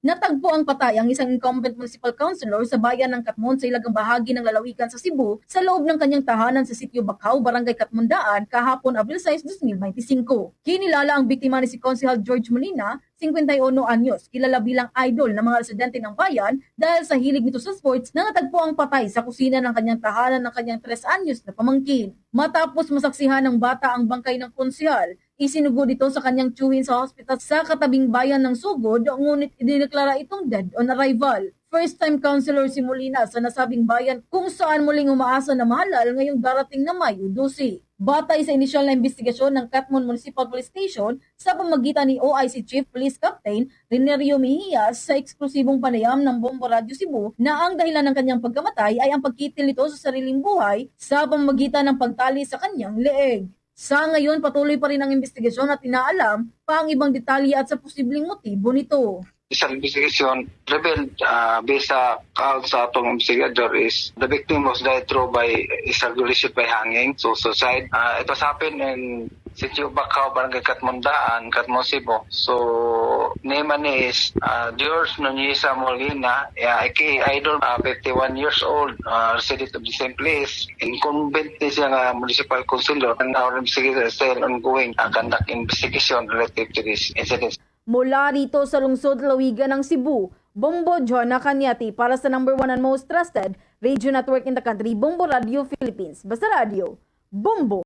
Natagpuang patay ang isang incumbent municipal councilor sa bayan ng Catmon sa hilagang bahagi ng lalawigan sa Cebu sa loob ng kanyang tahanan sa Sitio Bakhaw, Barangay Catmondaan, kahapon Abril 6, 2025. Kinilala ang biktima ni si Councilor George Molina, 51 anyos, kilala bilang idol ng mga residente ng bayan dahil sa hilig nito sa sports na natagpuang patay sa kusina ng kanyang tahanan ng kanyang 3 anyos na pamangkin. Matapos masaksihan ng bata ang bangkay ng konsehal, isinugod ito sa kanyang tiyuhin sa hospital sa katabing bayan ng Sulod, ngunit idineklara itong dead on arrival. First-time councilor si Molina sa nasabing bayan kung saan muling umaasa na mahalal ngayong darating na Mayo 12. Batay sa inisyal na investigasyon ng Catmon Municipal Police Station sa pamagitan ni OIC Chief Police Captain Rinerio Mejia sa eksklusibong panayam ng Bombo Radio Cebu na ang dahilan ng kanyang pagkamatay ay ang pagkitil nito sa sariling buhay sa pamagitan ng pagtali sa kanyang leeg. Sa ngayon, patuloy pa rin ang investigasyon at inaalam pa ang ibang detalye at sa posibleng motibo nito. Isang investigation revealed based sa account sa atong investigator is the victim was died through by strangulation by hanging, so suicide. It was happened in Sitio Bakhaw, Barangay Catmondaan, Catmon, Cebu. So name is George Nunisa Molina, aka Idol, 51 years old, resident of the same place. Incumbent ni siya nga Municipal Councilor, and our investigator is still ongoing conduct investigation relative to this incident. Mula rito sa lungsod lalawigan ng Cebu, Bombo, Jonah, Cañete para sa number 1 and most trusted radio network in the country, Bombo Radio Philippines. Basta Radio, Bombo!